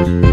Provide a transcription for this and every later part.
Assalamualaikum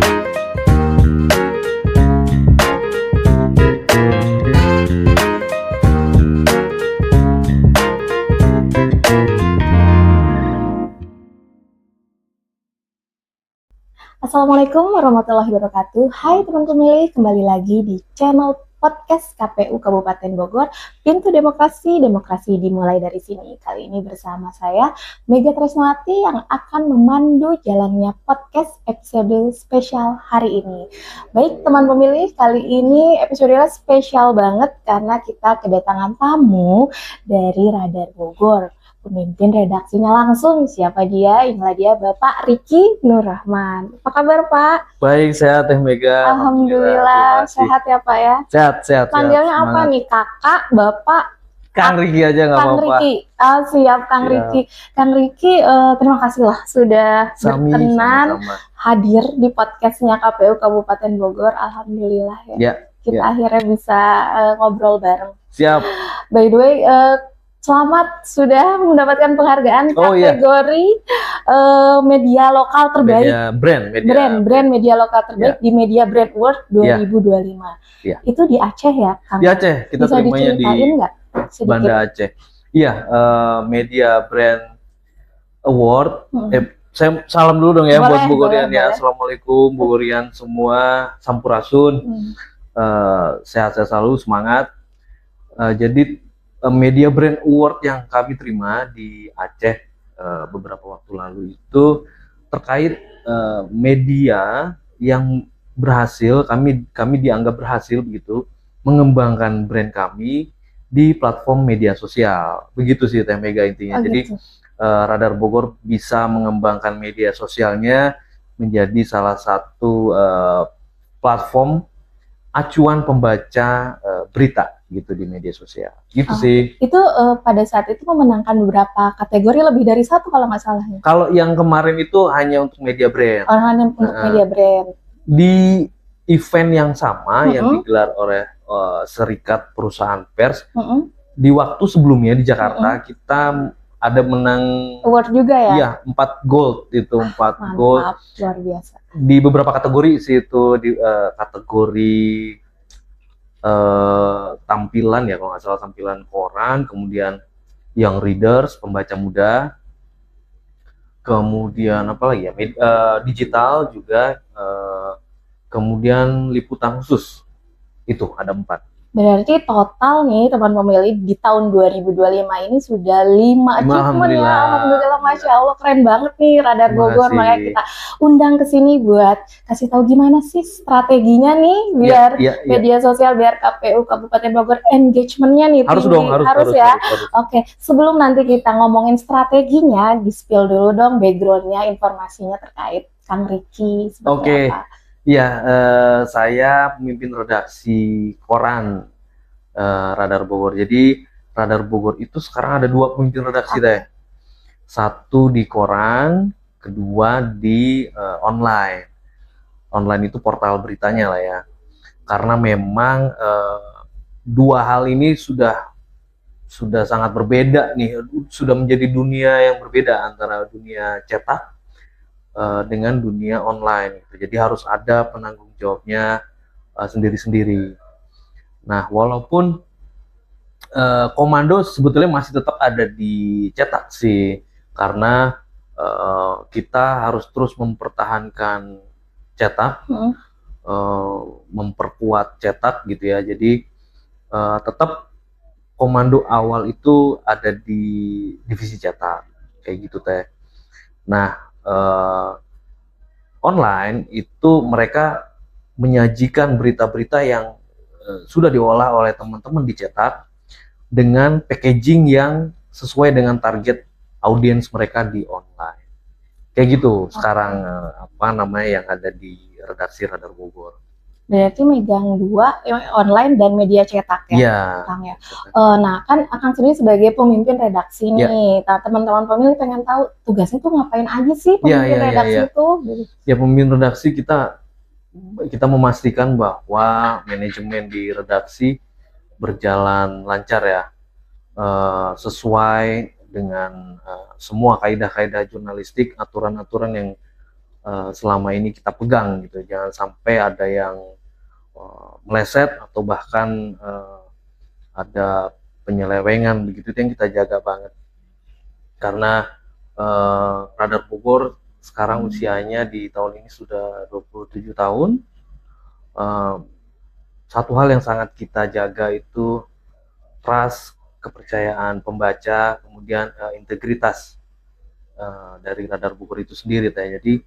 warahmatullahi wabarakatuh. Hai teman pemilih, kembali lagi di channel podcast KPU Kabupaten Bogor. Pintu demokrasi, demokrasi dimulai dari sini. Kali ini bersama saya Mega Tresnawati yang akan memandu jalannya podcast episode spesial hari ini. Baik teman pemilih, kali ini episodenya spesial banget karena kita kedatangan tamu dari Radar Bogor. Pemimpin redaksinya langsung, siapa dia? Inilah dia Bapak Riki Nur Rahman. Apa kabar Pak? Baik, sehat Teh Mega. Alhamdulillah, sehat ya Pak ya? Sehat. Panggilnya apa nih? Kakak, Bapak? Kang Riki aja nggak apa-apa. Kang Riki. Siap Kang Riki. Kang Riki, terima kasih lah sudah berkenan hadir di podcastnya KPU Kabupaten Bogor. Alhamdulillah ya. Kita akhirnya bisa ngobrol bareng. Siap. By the way, selamat sudah mendapatkan penghargaan kategori media lokal terbaik. Brand media lokal terbaik di Media Brand Award 2025. Itu di Aceh ya, Kang? Di Aceh, kita bisa terimanya di Banda Aceh. Iya, Media Brand Award. Saya salam dulu dong ya buat Bogorian ya. Assalamualaikum Bogorian semua, sampurasun. Sehat-sehat selalu, semangat. Jadi Media Brand Award yang kami terima di Aceh beberapa waktu lalu itu terkait media yang berhasil, kami dianggap berhasil begitu mengembangkan brand kami di platform media sosial. Begitu sih Teh Mega intinya. Jadi Radar Bogor bisa mengembangkan media sosialnya menjadi salah satu platform acuan pembaca berita gitu di media sosial, gitu sih. Itu pada saat itu memenangkan beberapa kategori, lebih dari satu kalau nggak salah. Kalau yang kemarin itu hanya untuk media brand. Hanya untuk media brand. Di event yang sama yang digelar oleh Serikat Perusahaan Pers, di waktu sebelumnya di Jakarta kita ada menang award juga ya? Iya, 4 gold itu, 4 gold. Luar biasa. Di beberapa kategori sih itu, di kategori tampilan ya, kalau nggak salah tampilan koran, kemudian young readers, pembaca muda, kemudian apa lagi ya, digital juga, kemudian liputan khusus, itu ada 4. Berarti total nih teman pemilih di tahun 2025 ini sudah 5 achievement ya. Alhamdulillah, Masya Allah, keren banget nih Radar Bogor. Makanya kita undang ke sini buat kasih tahu gimana sih strateginya nih biar media sosial, biar KPU Kabupaten Bogor engagementnya nih harus tinggi. dong, harus ya. Harus. Oke, sebelum nanti kita ngomongin strateginya, di-spill dulu dong backgroundnya, informasinya terkait Kang Riki seperti apa. Iya, saya pemimpin redaksi koran Radar Bogor. Jadi Radar Bogor itu sekarang ada 2 pemimpin redaksi deh. Satu di koran, kedua di online. Online itu portal beritanya lah ya. Karena memang 2 hal ini sudah sangat berbeda nih, sudah menjadi dunia yang berbeda antara dunia cetak dengan dunia online. Jadi harus ada penanggung jawabnya sendiri-sendiri. Nah, walaupun komando sebetulnya masih tetap ada di cetak sih, karena kita harus terus mempertahankan cetak, memperkuat cetak gitu ya. Jadi tetap komando awal itu ada di divisi cetak, kayak gitu Teh. Nah, online itu mereka menyajikan berita-berita yang sudah diolah oleh teman-teman dicetak dengan packaging yang sesuai dengan target audiens mereka di online. Kayak gitu sekarang yang ada di redaksi Radar Bogor. Berarti megang 2, online dan media cetak ya, Kang ya. Nah, kan Akang sendiri sebagai pemimpin redaksi nih. Nah, teman-teman pemilih pengen tahu tugasnya tuh ngapain aja sih pemimpin redaksi itu? Ya, pemimpin redaksi kita memastikan bahwa manajemen di redaksi berjalan lancar ya, sesuai dengan semua kaidah-kaidah jurnalistik, aturan-aturan yang selama ini kita pegang gitu. Jangan sampai ada yang meleset atau bahkan ada penyelewengan begitu, itu yang kita jaga banget. Karena Radar Bogor sekarang usianya di tahun ini sudah 27 tahun. Satu hal yang sangat kita jaga itu trust, kepercayaan pembaca, kemudian integritas dari Radar Bogor itu sendiri. Jadi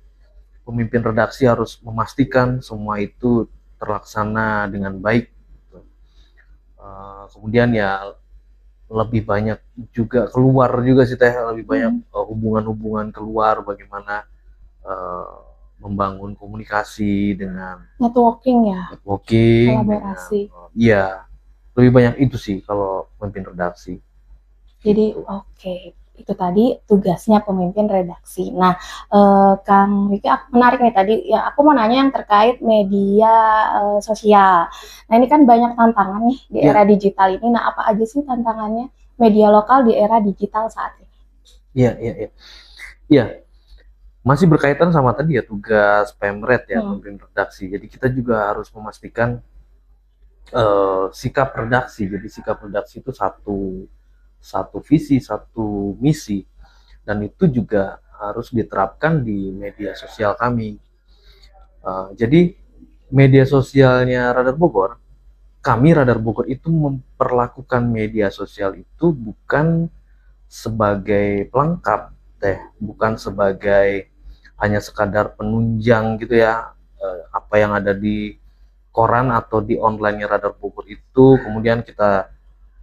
pemimpin redaksi harus memastikan semua itu terlaksana dengan baik. Kemudian ya lebih banyak juga keluar juga sih Teh, lebih banyak hubungan-hubungan keluar, bagaimana membangun komunikasi dengan networking, kolaborasi. Iya, lebih banyak itu sih kalau pemimpin redaksi. Jadi oke. Itu tadi tugasnya pemimpin redaksi. Nah, Kang Riki, menarik nih tadi. Ya, aku mau nanya yang terkait media sosial. Nah, ini kan banyak tantangan nih di era digital ini. Nah, apa aja sih tantangannya media lokal di era digital saat ini? Iya. Masih berkaitan sama tadi ya, tugas Pemret ya, pemimpin redaksi. Jadi kita juga harus memastikan sikap redaksi. Jadi sikap redaksi itu satu visi, satu misi, dan itu juga harus diterapkan di media sosial kami. Jadi media sosialnya Radar Bogor, kami Radar Bogor itu memperlakukan media sosial itu bukan sebagai pelengkap bukan sebagai hanya sekadar penunjang gitu ya, apa yang ada di koran atau di online-nya Radar Bogor itu kemudian kita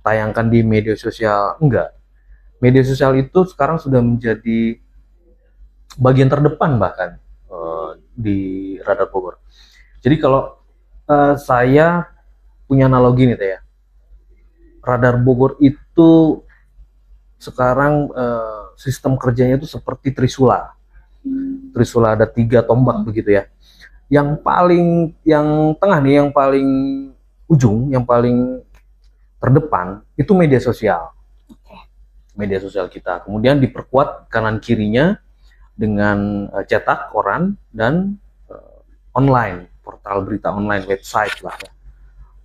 tayangkan di media sosial. Enggak. Media sosial itu sekarang sudah menjadi bagian terdepan bahkan di Radar Bogor. Jadi kalau saya punya analogi nih Teh ya, Radar Bogor itu sekarang sistem kerjanya itu seperti Trisula. Trisula ada 3 tombak begitu ya. Yang tengah nih, yang paling ujung, yang paling terdepan itu media sosial. Media sosial kita. Kemudian diperkuat kanan kirinya dengan cetak, koran, dan online, portal berita online, website lah ya.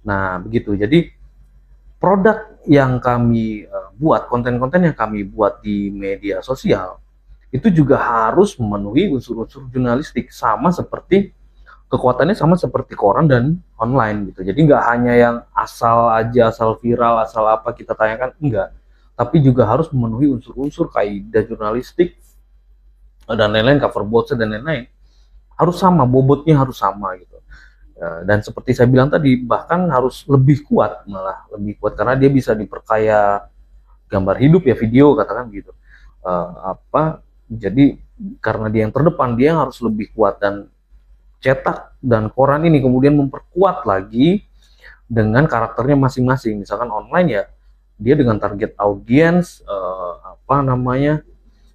Nah, begitu. Jadi produk yang kami buat, konten-konten yang kami buat di media sosial itu juga harus memenuhi unsur-unsur jurnalistik, sama seperti kekuatannya sama seperti koran dan online gitu. Jadi nggak hanya yang asal aja, asal viral, asal apa kita tayangkan, enggak. Tapi juga harus memenuhi unsur-unsur kaidah jurnalistik dan lain-lain, cover botsnya dan lain-lain. Harus sama, bobotnya harus sama gitu. Dan seperti saya bilang tadi, bahkan harus lebih kuat, malah lebih kuat karena dia bisa diperkaya gambar hidup ya, video katakan gitu. Jadi karena dia yang terdepan, dia harus lebih kuat, dan cetak dan koran ini kemudian memperkuat lagi dengan karakternya masing-masing. Misalkan online ya, dia dengan target audiens,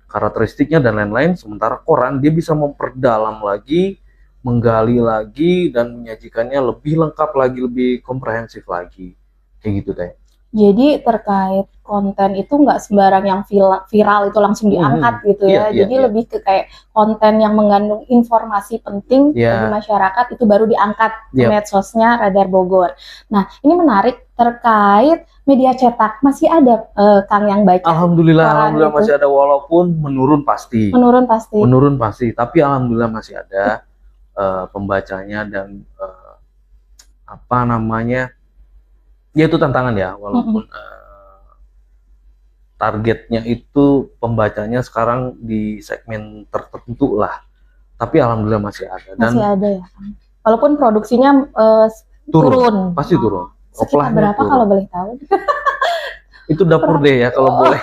karakteristiknya dan lain-lain. Sementara koran dia bisa memperdalam lagi, menggali lagi, dan menyajikannya lebih lengkap lagi, lebih komprehensif lagi, kayak gitu Teh. Jadi terkait konten itu nggak sembarang yang viral itu langsung diangkat gitu ya. Jadi lebih ke kayak konten yang mengandung informasi penting bagi masyarakat itu baru diangkat ke medsosnya Radar Bogor. Nah, ini menarik terkait media cetak. Masih ada Kang yang baca? Alhamdulillah masih ada, walaupun menurun pasti. Menurun pasti, tapi alhamdulillah masih ada pembacanya, dan ya itu tantangan ya, walaupun targetnya itu pembacanya sekarang di segmen tertentu lah, tapi alhamdulillah masih ada. Dan masih ada ya, walaupun produksinya turun. Pasti turun. Sekitar berapa turun, kalau boleh tahu? Itu dapur deh ya kalau boleh.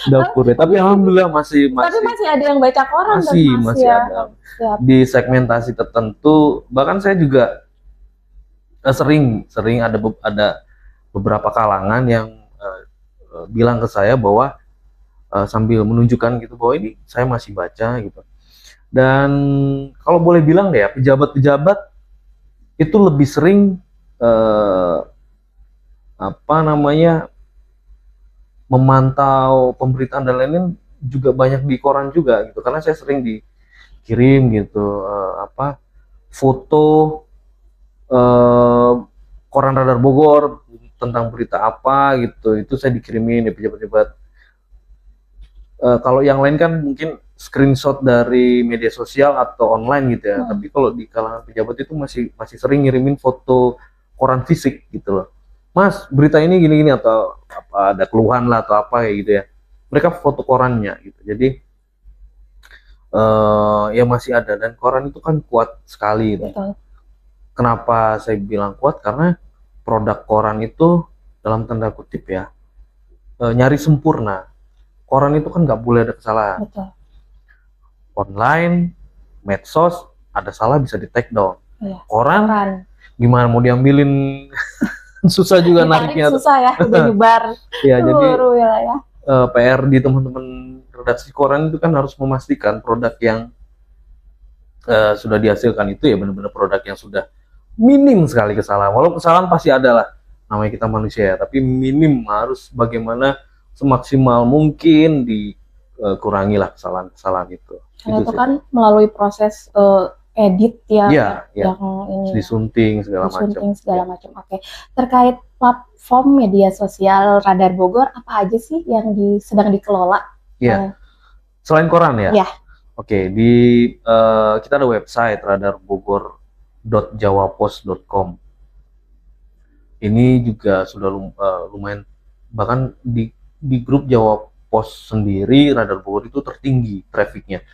Dapur deh, tapi alhamdulillah masih. Tapi masih ada yang baca koran. Masih ada. Di segmentasi tertentu, bahkan saya juga sering ada beberapa kalangan yang bilang ke saya bahwa sambil menunjukkan gitu bahwa ini saya masih baca gitu. Dan kalau boleh bilang deh ya, pejabat-pejabat itu lebih sering memantau pemberitaan dan lain-lain juga banyak di koran juga gitu, karena saya sering dikirim gitu foto koran Radar Bogor tentang berita apa gitu, itu saya dikirimin di pejabat-pejabat. Kalau yang lain kan mungkin screenshot dari media sosial atau online gitu ya, tapi kalau di kalangan pejabat itu masih sering ngirimin foto koran fisik gitu loh. Mas, berita ini gini-gini, atau apa ada keluhan lah atau apa kayak gitu ya. Mereka foto korannya gitu. Jadi ya masih ada, dan koran itu kan kuat sekali gitu. Kenapa saya bilang kuat? Karena produk koran itu dalam tanda kutip ya nyari sempurna. Koran itu kan nggak boleh ada kesalahan. Betul. Online, medsos, ada salah bisa di take down. Iya. Koran gimana mau diambilin susah juga nariknya. Susah ya, udah nyebar. Ya, jadi PR di teman-teman redaksi koran itu kan harus memastikan produk yang sudah dihasilkan itu ya benar-benar produk yang sudah minim sekali kesalahan. Walau kesalahan pasti ada lah, namanya kita manusia ya, tapi minim, harus bagaimana semaksimal mungkin dikurangi lah kesalahan-kesalahan itu. Karena itu kan melalui proses edit yang ini disunting segala macam. Oke. Terkait platform media sosial Radar Bogor, apa aja sih yang sedang dikelola? Iya. Selain koran ya? Iya. Oke, kita ada website radarbogor.jawapost.com. Ini juga sudah lumayan, bahkan di grup Jawa Pos sendiri Radar Bogor itu tertinggi trafficnya.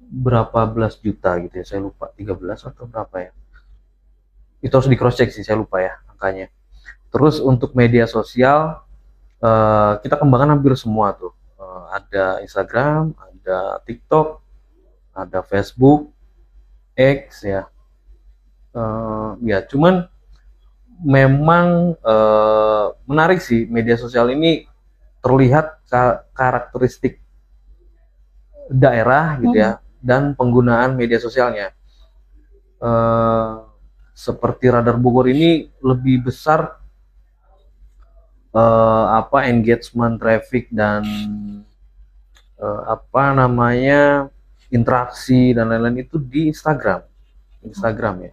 Berapa belas juta gitu ya, saya lupa, 13 atau berapa ya. Itu harus di cross check sih, saya lupa ya angkanya. Terus untuk media sosial kita kembangkan hampir semua tuh. Ada Instagram, ada TikTok, ada Facebook, X ya. Ya cuman memang menarik sih, media sosial ini terlihat karakteristik daerah gitu ya, dan penggunaan media sosialnya. Seperti Radar Bogor ini lebih besar engagement, traffic, dan interaksi dan lain-lain itu di Instagram ya.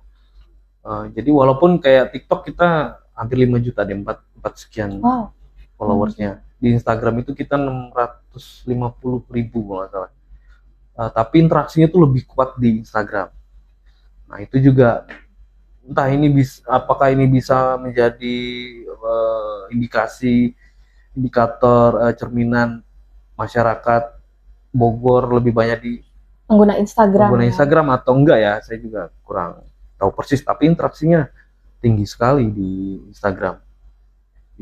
Jadi walaupun kayak TikTok kita hampir 5 juta deh, 4 sekian followersnya. Di Instagram itu kita 650.000 kalau nggak salah. Tapi interaksinya tuh lebih kuat di Instagram. Nah itu juga entah apakah ini bisa menjadi indikator cerminan masyarakat Bogor lebih banyak di pengguna Instagram atau enggak ya, saya juga kurang tahu persis, tapi interaksinya tinggi sekali di Instagram.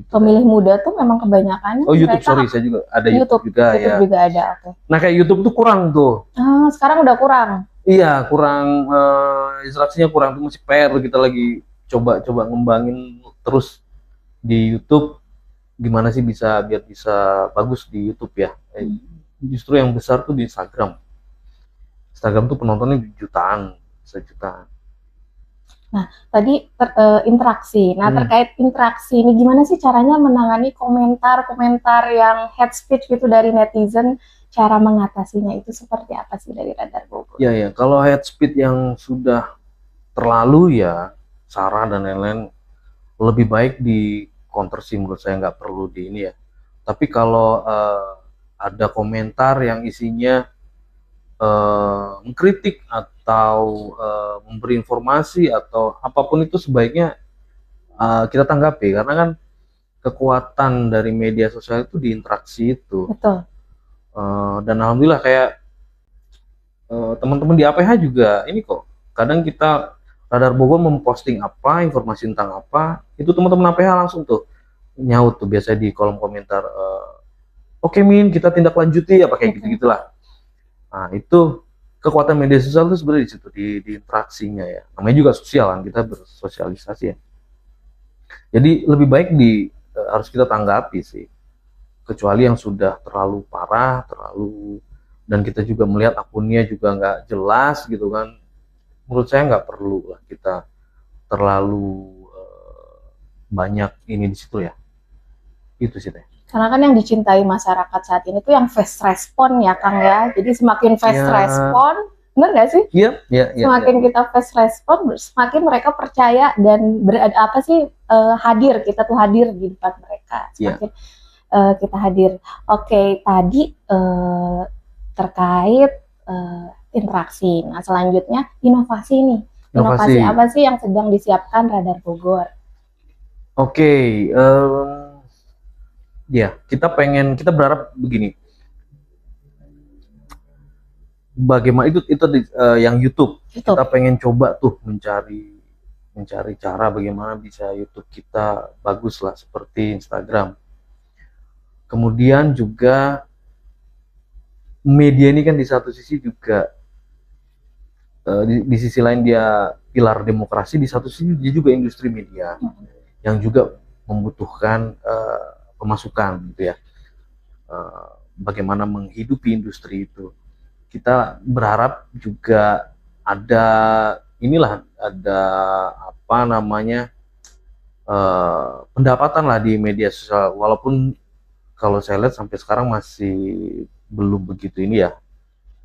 Pemilih muda tuh memang kebanyakan. YouTube, saya juga ada YouTube juga ya. YouTube juga ada, oke. Nah kayak YouTube tuh kurang tuh. Sekarang udah kurang. Iya, kurang, interaksinya kurang, tuh masih PR, kita lagi coba ngembangin terus di YouTube, gimana sih biar bisa bagus di YouTube ya. Justru yang besar tuh di Instagram. Instagram tuh penontonnya jutaan, sejutaan. Nah, tadi interaksi. Nah, terkait interaksi ini gimana sih caranya menangani komentar-komentar yang hate speech gitu dari netizen? Cara mengatasinya itu seperti apa sih dari Radar Bogor? Ya, kalau hate speech yang sudah terlalu ya, sara dan lain-lain, lebih baik di counter sih menurut saya, nggak perlu di ini ya. Tapi kalau ada komentar yang isinya mengkritik atau memberi informasi atau apapun itu, sebaiknya kita tanggapi, karena kan kekuatan dari media sosial itu di interaksi itu. Betul. Dan alhamdulillah kayak teman-teman di APH juga ini kok, kadang kita Radar Bogor memposting apa, informasi tentang apa, itu teman-teman APH langsung tuh nyaut tuh biasanya di kolom komentar, oke Min, kita tindak lanjuti apa kayak gitu-gitulah. Nah itu kekuatan media sosial itu sebenarnya di situ, di interaksinya ya. Namanya juga sosial kan, kita bersosialisasi ya. Jadi lebih baik harus kita tanggapi sih. Kecuali yang sudah terlalu parah, dan kita juga melihat akunnya juga nggak jelas gitu kan. Menurut saya nggak perlu lah kita terlalu banyak ini di situ ya. Itu sih teh. Karena kan yang dicintai masyarakat saat ini tuh yang fast respon ya Kang ya. Jadi semakin fast respon, benar nggak sih? Iya. Semakin kita fast respon, semakin mereka percaya dan hadir, kita tuh hadir di depan mereka. Semakin kita hadir. Oke, tadi terkait interaksi. Nah, selanjutnya inovasi nih. Inovasi apa sih yang sedang disiapkan Radar Bogor? Oke, ya kita berharap begini. Bagaimana itu yang YouTube. Kita pengen coba tuh mencari cara bagaimana bisa YouTube kita bagus lah seperti Instagram. Kemudian juga media ini kan di satu sisi juga di sisi lain dia pilar demokrasi, di satu sisi dia juga industri media yang juga membutuhkan pemasukan gitu ya. Bagaimana menghidupi industri itu. Kita berharap juga ada pendapatan lah di media sosial, walaupun kalau saya lihat sampai sekarang masih belum begitu ini ya,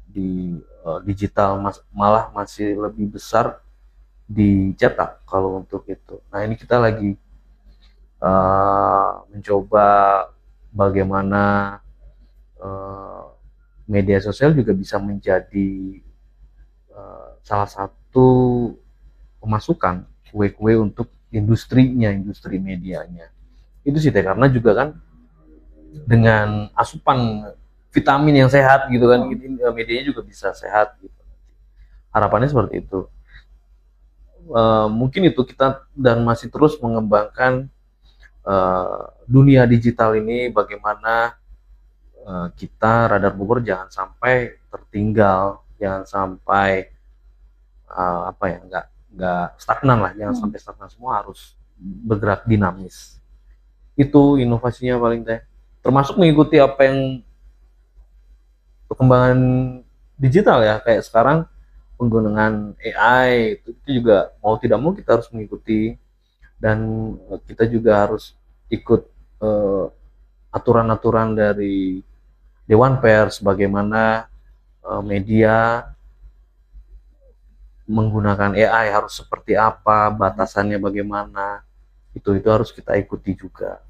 di digital malah masih lebih besar dicetak kalau untuk itu. Nah, ini kita lagi mencoba bagaimana media sosial juga bisa menjadi salah satu pemasukan kue-kue untuk industri medianya. Itu sih teh, karena juga kan dengan asupan vitamin yang sehat gitu kan, medianya juga bisa sehat gitu. Harapannya seperti itu. Mungkin itu kita dan masih terus mengembangkan dunia digital ini, bagaimana kita Radar Bogor jangan sampai tertinggal, jangan sampai nggak stagnan lah, jangan sampai stagnan, semua harus bergerak dinamis. Itu inovasinya paling teh, termasuk mengikuti apa yang perkembangan digital ya, kayak sekarang penggunaan AI itu juga mau tidak mau kita harus mengikuti, dan kita juga harus ikut aturan-aturan dari Dewan Pers, bagaimana media menggunakan AI harus seperti apa, batasannya bagaimana, itu harus kita ikuti juga.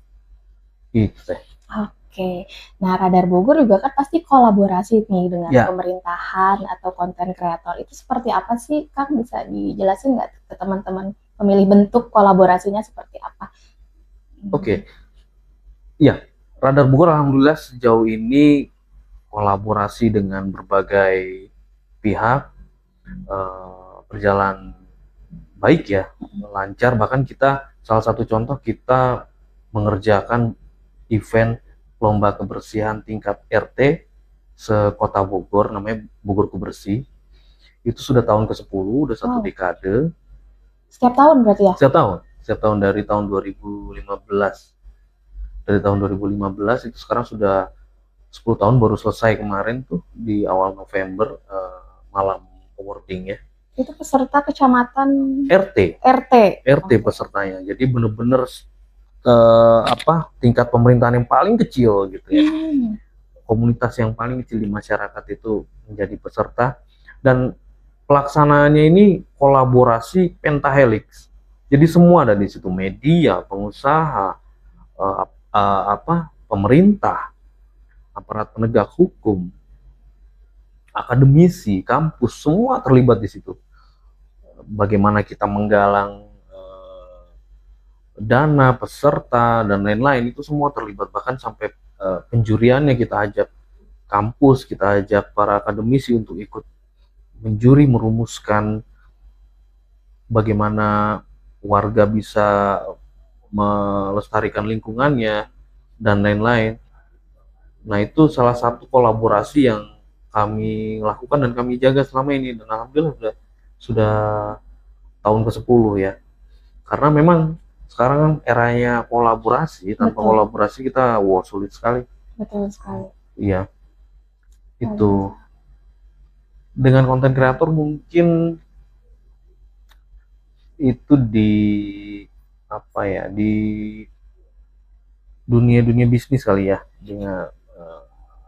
Itu. Oke, nah Radar Bogor juga kan pasti kolaborasi nih dengan pemerintahan atau konten kreator. Itu seperti apa sih, Kang? Bisa dijelasin nggak ke teman-teman pemilih bentuk kolaborasinya seperti apa? Oke, ya, Radar Bogor alhamdulillah sejauh ini kolaborasi dengan berbagai pihak berjalan baik ya, lancar. Bahkan kita salah satu contoh, kita mengerjakan event lomba kebersihan tingkat RT se-Kota Bogor, namanya Bogorku Bersih. Itu sudah tahun ke-10, udah satu dekade. Setiap tahun berarti ya? Setiap tahun dari tahun 2015. Dari tahun 2015 itu sekarang sudah 10 tahun, baru selesai kemarin tuh di awal November, malam awarding ya. Itu peserta kecamatan RT pesertanya. Jadi bener-bener tingkat pemerintahan yang paling kecil gitu ya. Komunitas yang paling kecil di masyarakat itu menjadi peserta, dan pelaksanaannya ini kolaborasi pentahelix. Jadi semua ada di situ, media, pengusaha, pemerintah, aparat penegak hukum, akademisi, kampus, semua terlibat di situ. Bagaimana kita menggalang dana, peserta, dan lain-lain, itu semua terlibat. Bahkan sampai penjuriannya kita ajak kampus, kita ajak para akademisi untuk ikut menjuri, merumuskan bagaimana warga bisa melestarikan lingkungannya, dan lain-lain. Nah, itu salah satu kolaborasi yang kami lakukan dan kami jaga selama ini, dan alhamdulillah sudah tahun ke-10 ya. Karena memang sekarang kan eranya kolaborasi, tanpa kolaborasi kita sulit sekali. Betul sekali. Iya. Itu. Dengan konten kreator mungkin itu dunia bisnis kali ya, dengan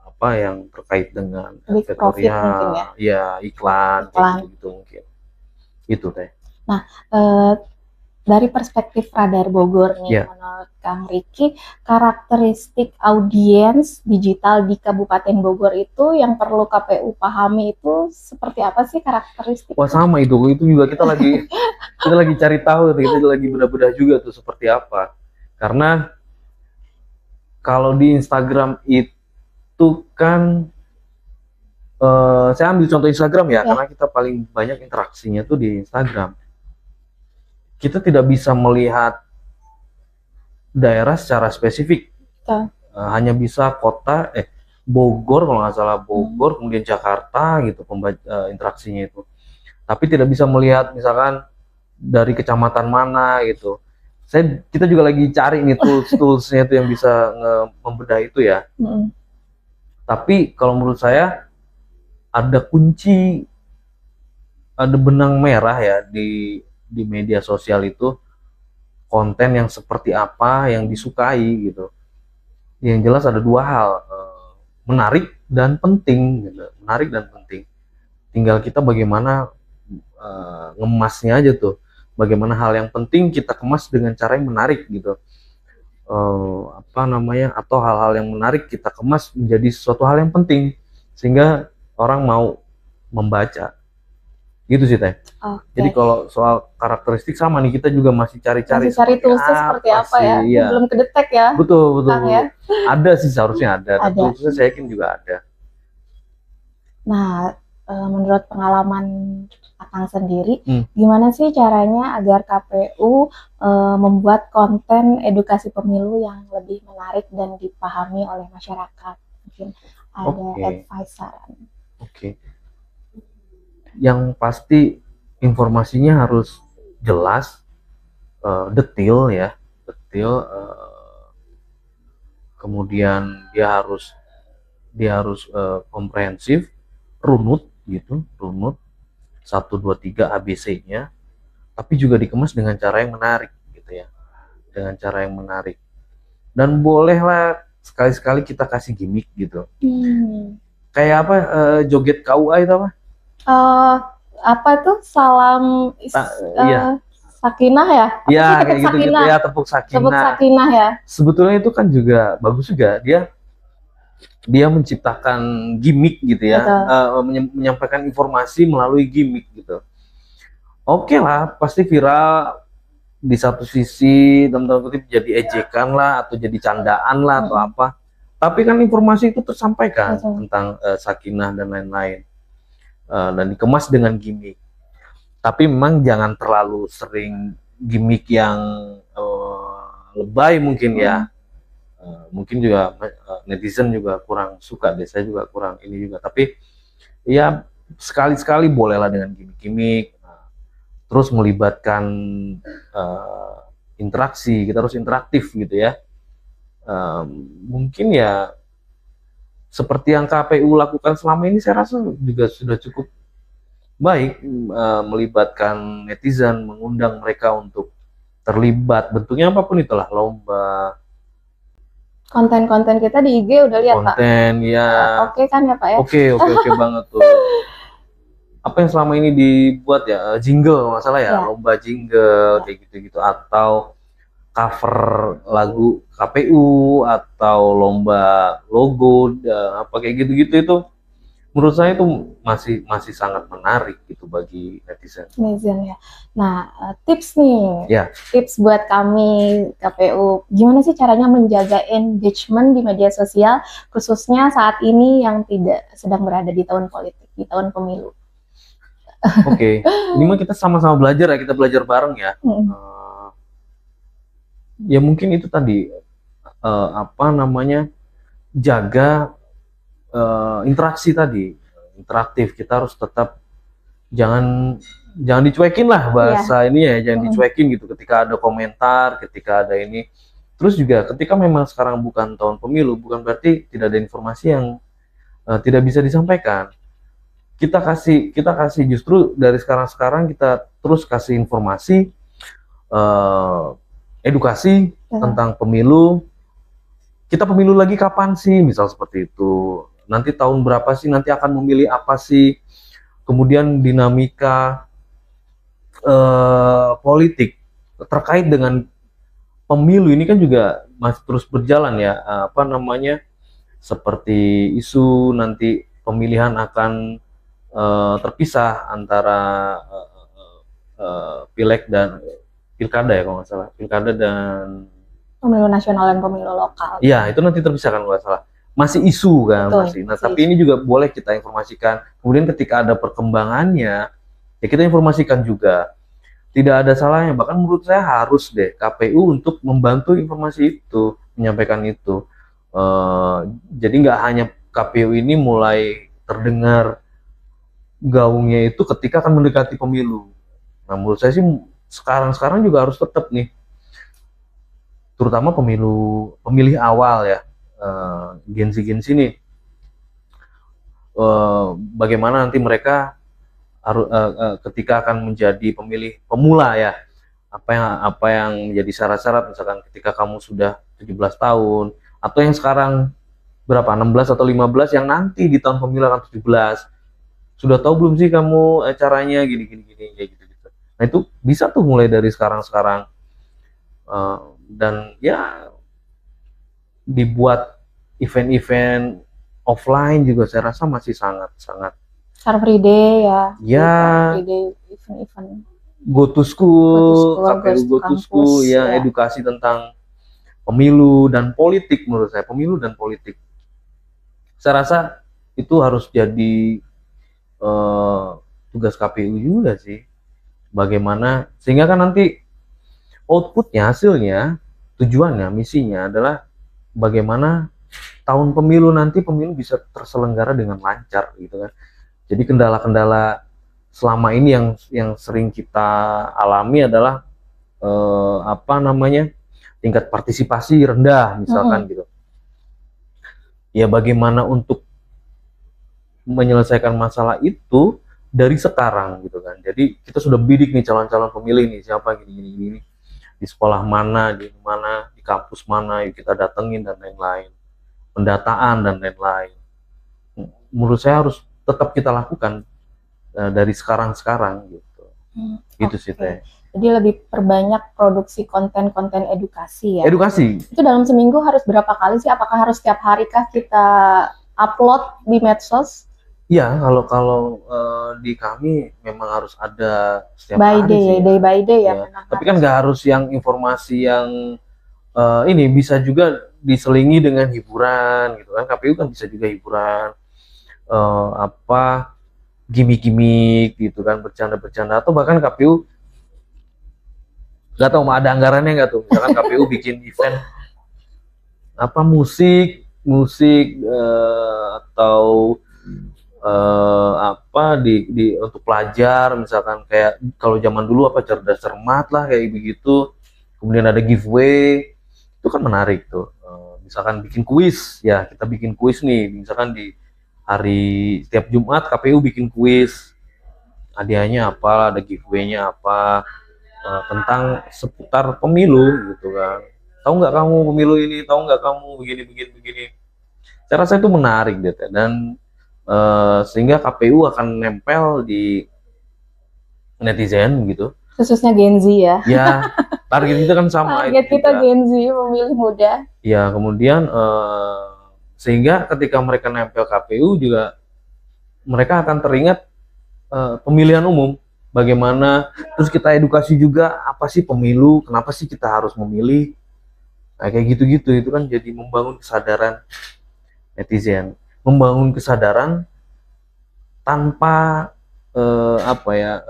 apa yang terkait dengan editorial, ya iklan kayak gitu mungkin. Itu teh. Nah, dari perspektif Radar Bogor nih, menurut Kang Riki, karakteristik audiens digital di Kabupaten Bogor itu yang perlu KPU pahami itu seperti apa sih karakteristik? Wah sama itu juga kita lagi cari tahu, kita lagi bedah-bedah juga tuh seperti apa. Karena kalau di Instagram itu kan saya ambil contoh Instagram ya, karena kita paling banyak interaksinya tuh di Instagram. Kita tidak bisa melihat daerah secara spesifik, hanya bisa kota, Bogor kalau nggak salah, Bogor, kemudian Jakarta gitu interaksinya itu. Tapi tidak bisa melihat misalkan dari kecamatan mana gitu. Kita juga lagi cari nih toolsnya itu yang bisa membedah itu ya. Tapi kalau menurut saya ada kunci, ada benang merah ya di media sosial itu, konten yang seperti apa yang disukai gitu. Yang jelas ada dua hal, menarik dan penting gitu. Menarik dan penting. Tinggal kita bagaimana ngemasnya aja tuh. Bagaimana hal yang penting kita kemas dengan cara yang menarik gitu. Atau hal-hal yang menarik kita kemas menjadi suatu hal yang penting sehingga orang mau membaca. Gitu sih Teh. Jadi kalau soal karakteristik sama nih, kita juga masih cari-cari toolsnya seperti apa ya. Iya. Belum kedetek ya. Betul. Ada sih, seharusnya ada. Toolsnya saya yakin juga ada. Nah, menurut pengalaman Akang sendiri, gimana sih caranya agar KPU membuat konten edukasi pemilu yang lebih menarik dan dipahami oleh masyarakat? Mungkin ada advice saran. Yang pasti informasinya harus jelas, detail, kemudian dia harus komprehensif, runut 1, 2, 3 ABC-nya, tapi juga dikemas dengan cara yang menarik gitu ya, dengan cara yang menarik. Dan bolehlah sekali-sekali kita kasih gimmick gitu. Kayak apa, joget KUA itu apa? Apa tuh, salam sakinah ya? Iya, kayak gitu ya, tepuk sakinah ya. Sebetulnya itu kan juga bagus juga, dia menciptakan gimmick gitu ya, menyampaikan informasi melalui gimmick gitu. Oke lah, pasti viral di satu sisi, dalam kutip jadi ejekan lah, atau jadi candaan lah, atau apa. Tapi kan informasi itu tersampaikan tentang sakinah dan lain-lain. Dan dikemas dengan gimmick. Tapi memang jangan terlalu sering gimmick yang lebay mungkin ya. Mungkin juga netizen juga kurang suka deh, saya juga kurang ini juga. Tapi ya sekali-sekali bolehlah dengan gimmick-gimmick. Terus melibatkan interaksi, kita harus interaktif gitu ya. Mungkin ya seperti yang KPU lakukan selama ini, saya rasa juga sudah cukup baik, melibatkan netizen, mengundang mereka untuk terlibat, bentuknya apapun itulah, lomba. Konten-konten kita di IG udah lihat Pak? Konten ya. Oke kan ya Pak ya? Oke banget tuh. Apa yang selama ini dibuat ya, jingle masalah ya, lomba jingle kayak gitu-gitu, atau cover lagu KPU, atau lomba logo, apa kayak gitu-gitu, itu menurut saya itu masih sangat menarik gitu bagi netizen ya. Nah, tips nih, tips buat kami KPU, gimana sih caranya menjaga engagement di media sosial, khususnya saat ini yang tidak sedang berada di tahun politik, di tahun pemilu? Ini mah kita sama-sama belajar ya, kita belajar bareng ya. Ya mungkin itu tadi, jaga interaksi tadi, interaktif. Kita harus tetap jangan dicuekin lah bahasa ini ya, jangan dicuekin gitu ketika ada komentar, ketika ada ini. Terus juga ketika memang sekarang bukan tahun pemilu, bukan berarti tidak ada informasi yang tidak bisa disampaikan. Kita kasih justru dari sekarang kita terus kasih informasi, edukasi tentang pemilu, kita pemilu lagi kapan sih, misal seperti itu. Nanti tahun berapa sih, nanti akan memilih apa sih. Kemudian dinamika politik terkait dengan pemilu ini kan juga masih terus berjalan ya, apa namanya, seperti isu nanti pemilihan akan terpisah antara pileg dan pilkada ya kalau nggak salah, pilkada dan pemilu nasional dan pemilu lokal. Iya, itu nanti terpisah kan kalau nggak salah. Masih isu kan. Betul, masih. Nah, tapi ini juga boleh kita informasikan. Kemudian ketika ada perkembangannya, ya kita informasikan juga. Tidak ada salahnya. Bahkan menurut saya harus deh KPU untuk membantu informasi itu, menyampaikan itu. Jadi nggak hanya KPU ini mulai terdengar gaungnya itu ketika akan mendekati pemilu. Nah, menurut saya sih sekarang juga harus tetap nih, terutama pemilih awal ya, Gen Z nih, bagaimana nanti mereka harus ketika akan menjadi pemilih pemula ya, apa yang menjadi syarat-syarat, misalkan ketika kamu sudah 17 tahun atau yang sekarang berapa, 16 atau 15 yang nanti di tahun pemilu akan 17, sudah tahu belum sih kamu caranya gini kayak gitu. Nah, itu bisa tuh mulai dari sekarang dan ya dibuat event-event offline juga saya rasa masih sangat Car Free Day ya. Ya. Car Free Day event-event. Go to school, KPU Go to School ya, edukasi tentang pemilu dan politik. Menurut saya pemilu dan politik, saya rasa itu harus jadi tugas KPU juga sih. Bagaimana sehingga kan nanti outputnya, hasilnya, tujuannya, misinya adalah bagaimana tahun pemilu nanti pemilu bisa terselenggara dengan lancar gitu kan. Jadi kendala-kendala selama ini yang sering kita alami adalah apa namanya, tingkat partisipasi rendah misalkan gitu. Ya bagaimana untuk menyelesaikan masalah itu dari sekarang gitu kan. Jadi kita sudah bidik nih calon-calon pemilih nih, siapa gini di sekolah mana, di mana, di kampus mana, yuk kita datengin dan lain-lain, pendataan dan lain-lain. Menurut saya harus tetap kita lakukan dari sekarang gitu. Itu sih Teh. Jadi lebih perbanyak produksi konten-konten edukasi ya. Edukasi. Itu dalam seminggu harus berapa kali sih? Apakah harus setiap hari kah kita upload di medsos? Iya, kalau di kami memang harus ada setiap by hari day, sih. Day by day ya. Tapi kan nggak harus yang informasi yang ini, bisa juga diselingi dengan hiburan gitu kan. KPU kan bisa juga hiburan, apa gimmick gitu kan, bercanda atau bahkan KPU nggak tahu mau ada anggarannya nggak tuh, misalkan KPU bikin event apa musik atau apa di untuk pelajar, misalkan kayak kalau zaman dulu apa cerdas cermat lah kayak begitu, kemudian ada giveaway, itu kan menarik tuh. Misalkan bikin kuis ya, kita bikin kuis nih, misalkan di hari setiap Jumat KPU bikin kuis, hadiahnya apa, ada giveaway-nya apa, tentang seputar pemilu gitu kan. Tahu nggak kamu pemilu ini, tahu nggak kamu begini. Saya rasa itu menarik deh, dan sehingga KPU akan nempel di netizen gitu. Khususnya Gen Z ya. Ya, target kita kan sama. Target kita juga Gen Z, pemilih muda. Ya, kemudian sehingga ketika mereka nempel KPU juga mereka akan teringat pemilihan umum. Bagaimana, terus kita edukasi juga apa sih pemilu, kenapa sih kita harus memilih. Nah, kayak gitu-gitu itu kan jadi membangun kesadaran netizen. Membangun kesadaran tanpa apa ya,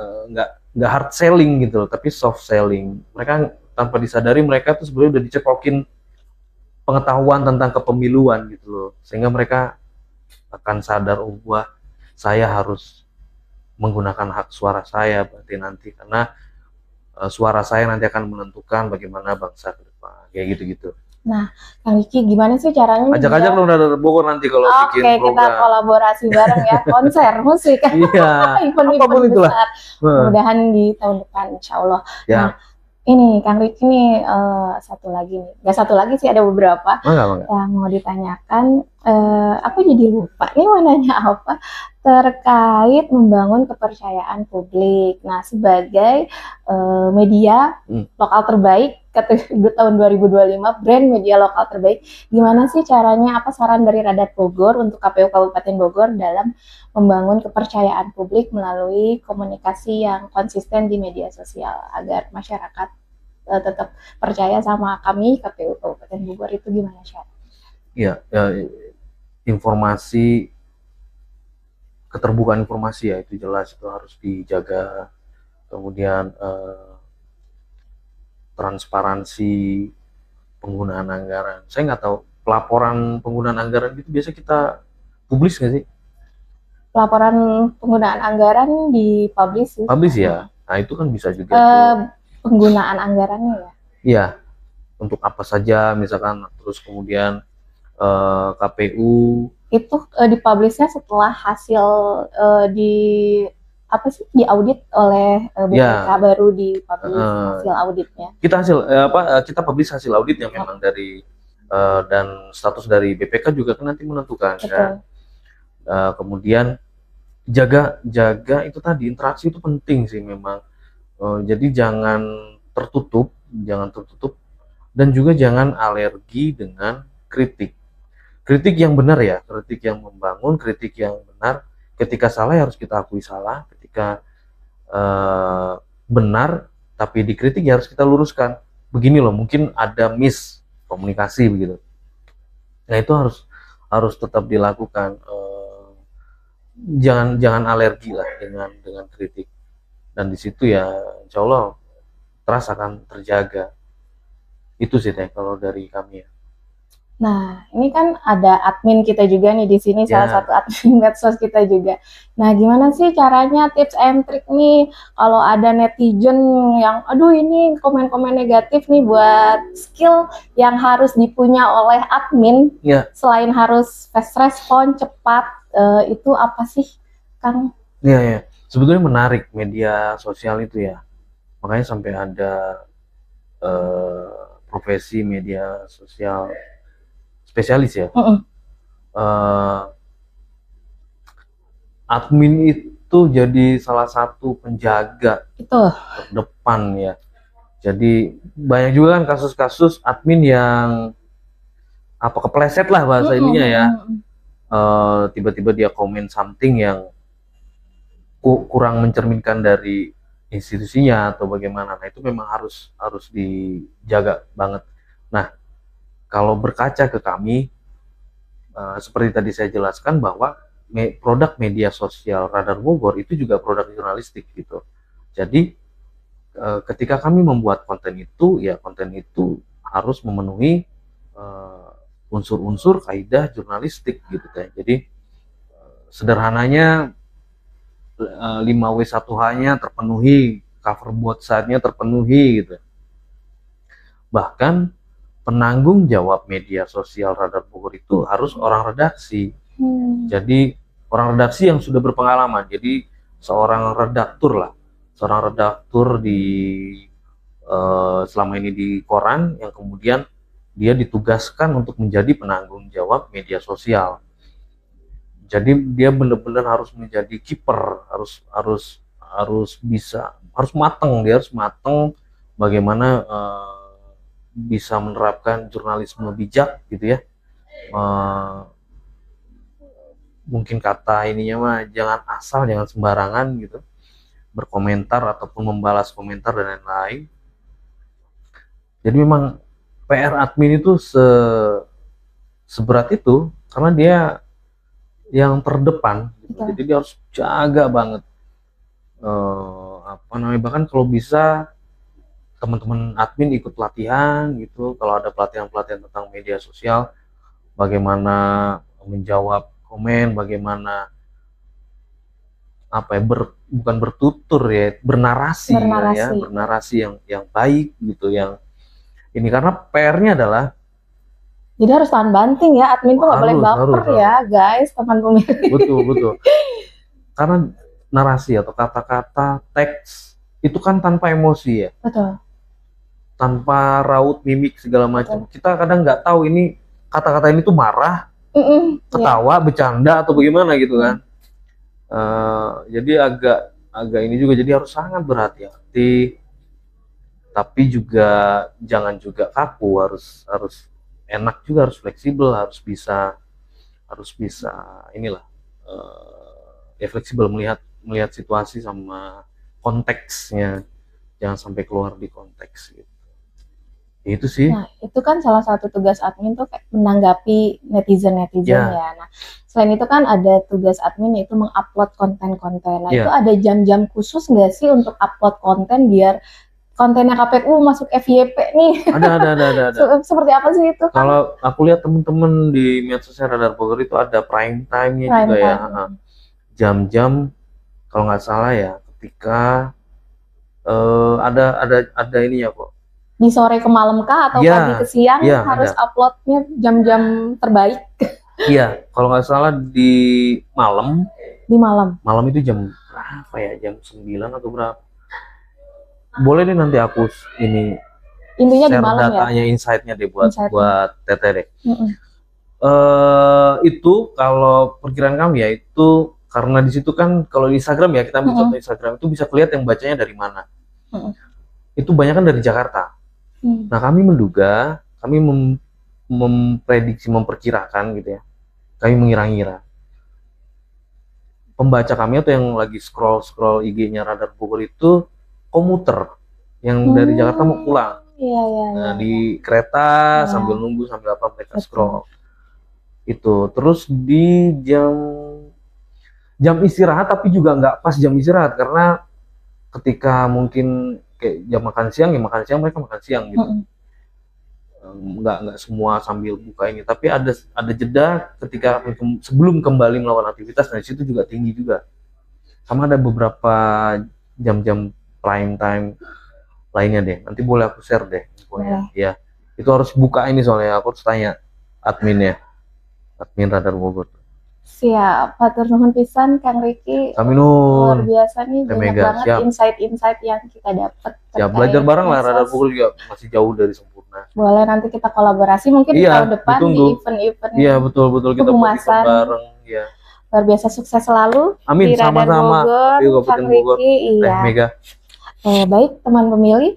nggak hard selling gitu loh, tapi soft selling. Mereka tanpa disadari mereka tuh sebenarnya udah dicekokin pengetahuan tentang kepemiluan gitu loh, sehingga mereka akan sadar, oh wah, saya harus menggunakan hak suara saya berarti nanti, karena suara saya nanti akan menentukan bagaimana bangsa ke depan, kayak gitu-gitu. Nah, Kang Diki, gimana sih caranya? Ajak-ajak dong dari Bogor nanti kalau bikin program. Oke, kita kolaborasi bareng ya, konser musik. Iya. Event-event besar. Mudah-mudahan di tahun depan, insya Allah. Ya. Nah, Ini Kang Riki nih satu lagi nih, nggak satu lagi sih, ada beberapa Enggak. yang mau ditanyakan. Aku jadi lupa nih mau nanya apa terkait membangun kepercayaan publik. Nah, sebagai media lokal terbaik tahun 2025, brand media lokal terbaik, gimana sih caranya? Apa saran dari Radat Bogor untuk KPU Kabupaten Bogor dalam membangun kepercayaan publik melalui komunikasi yang konsisten di media sosial agar masyarakat tetap percaya sama kami KPU Kabupaten Bogor, itu gimana Syah? Iya, informasi, keterbukaan informasi ya itu jelas itu harus dijaga. Kemudian transparansi penggunaan anggaran. Saya nggak tahu pelaporan penggunaan anggaran itu biasa kita publis nggak sih? Laporan penggunaan anggaran dipublish sih. Publish ya. Nah itu kan bisa juga. Penggunaan anggarannya ya. Iya. Untuk apa saja misalkan, terus kemudian KPU itu dipublishnya setelah hasil di apa sih diaudit oleh BPK ya. Baru dipublish hasil auditnya. Kita publish hasil audit yang memang dari dan status dari BPK juga kan nanti menentukan. Betul. Kan. Kemudian jaga itu tadi, interaksi itu penting sih memang. Jadi jangan tertutup dan juga jangan alergi dengan kritik yang benar ya, kritik yang membangun, kritik yang benar. Ketika salah ya harus kita akui salah, ketika benar tapi dikritik ya harus kita luruskan. Begini loh, mungkin ada miskomunikasi begitu. Nah itu harus tetap dilakukan. Jangan alergi lah dengan kritik, dan di situ ya insya Allah trust akan terjaga. Itu sih teh kalau dari kami ya. Nah, ini kan ada admin kita juga nih di sini, salah satu admin medsos kita juga. Nah, gimana sih caranya, tips and trick nih kalau ada netizen yang aduh ini komen-komen negatif nih, buat skill yang harus dipunya oleh admin selain harus fast respon cepat, itu apa sih Kang? Iya. Sebetulnya menarik media sosial itu ya. Makanya sampai ada profesi media sosial spesialis ya. Admin itu jadi salah satu penjaga terdepan ya. Jadi banyak juga kan kasus-kasus admin yang kepleset lah bahasa ininya ya. Tiba-tiba dia komen something yang kurang mencerminkan dari institusinya atau bagaimana. Nah itu memang harus dijaga banget. Nah kalau berkaca ke kami, seperti tadi saya jelaskan bahwa produk media sosial Radar Bogor itu juga produk jurnalistik gitu. Jadi ketika kami membuat konten itu, ya konten itu harus memenuhi unsur-unsur kaidah jurnalistik gitu kan. Jadi sederhananya 5W1H-nya terpenuhi, cover both side-nya terpenuhi gitu. Bahkan penanggung jawab media sosial Radar Bogor itu harus orang redaksi. Jadi orang redaksi yang sudah berpengalaman. Jadi seorang redaktur di selama ini di koran, yang kemudian dia ditugaskan untuk menjadi penanggung jawab media sosial. Jadi dia benar-benar harus menjadi kiper, harus matang bagaimana bisa menerapkan jurnalisme bijak gitu ya. Mungkin kata ininya mah jangan sembarangan gitu berkomentar ataupun membalas komentar dan lain-lain. Jadi memang PR admin itu seberat itu karena dia yang terdepan gitu. Jadi dia harus jaga banget bahkan kalau bisa teman-teman admin ikut pelatihan gitu, kalau ada pelatihan tentang media sosial, bagaimana menjawab komen, bagaimana bukan bertutur ya, bernarasi. Ya, bernarasi yang baik gitu, yang ini karena PR-nya adalah jadi harus tahan banting ya, admin tuh nggak boleh baper ya guys, teman pemilih. Betul. Karena narasi atau kata-kata teks itu kan tanpa emosi ya. Betul. tanpa raut mimik segala macam. Kita kadang nggak tahu ini kata-kata ini tuh marah, ketawa, bercanda atau bagaimana gitu kan. Jadi agak ini juga, jadi harus sangat berhati-hati. Tapi juga jangan juga kaku, harus enak juga, harus fleksibel, harus bisa inilah ya fleksibel melihat situasi sama konteksnya, jangan sampai keluar di konteks gitu. Itu sih. Nah, itu kan salah satu tugas admin tuh kayak menanggapi netizen ya. Nah, selain itu kan ada tugas admin yaitu mengupload konten-konten. Nah, itu ada jam-jam khusus nggak sih untuk upload konten biar kontennya KPU masuk FYP nih? Ada. Seperti apa sih itu? Kalau aku lihat teman-teman di medsosnya Radar Bogor itu ada prime time-nya juga ya. Jam-jam kalau nggak salah ya, ketika ada ini ya kok. Di sore ke malam kah atau pagi ke siang harus uploadnya jam-jam terbaik? Iya, kalau nggak salah di malam. Di malam. Malam itu jam berapa ya? Jam 9 atau berapa? Boleh deh nanti aku ini intinya share di malam datanya, insight-nya deh buat Teteh deh. Itu kalau perkiraan kami ya, itu karena di situ kan kalau di Instagram ya, kita ambil contoh Instagram itu bisa kelihatan yang bacanya dari mana. Itu banyak kan dari Jakarta. Nah, kami menduga, kami memprediksi, memperkirakan gitu ya. Kami mengira-ngira pembaca kami atau yang lagi scroll IG-nya Radar Bogor itu komuter yang dari Jakarta mau pulang. Nah, di kereta sambil nunggu, sambil apa mereka scroll. Itu terus di jam istirahat, tapi juga nggak pas jam istirahat, karena ketika mungkin kayak jam makan siang ya makan siang, mereka makan siang gitu. Nggak semua sambil buka ini, tapi ada jeda ketika sebelum kembali melakukan aktivitas. Nah, di situ juga tinggi juga. Sama ada beberapa jam-jam prime time lainnya deh. Nanti boleh aku share deh infonya. Ya, itu harus buka ini soalnya aku harus tanya admin Radar Bogor. Siap, hatur nuhun pisan Kang Riki. Kami nuhun. Luar biasa nih, banyak banget insight-insight yang kita dapat. Ya, belajar bareng lah, Radar Bogor juga masih jauh dari sempurna. Boleh nanti kita kolaborasi mungkin tahun depan di event-event. Iya, betul kita buat bareng ya. Luar biasa, sukses selalu. Amin, sama-sama. Kang Riki. Iya. Mega. Baik teman pemilih,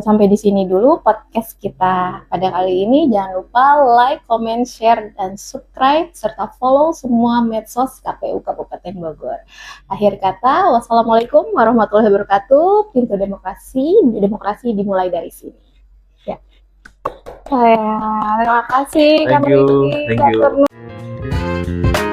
sampai di sini dulu podcast kita pada kali ini. Jangan lupa like, comment, share, dan subscribe serta follow semua medsos KPU Kabupaten Bogor. Akhir kata, wassalamualaikum warahmatullahi wabarakatuh. Pintu demokrasi dimulai dari sini. Ya. Terima kasih. Thank you.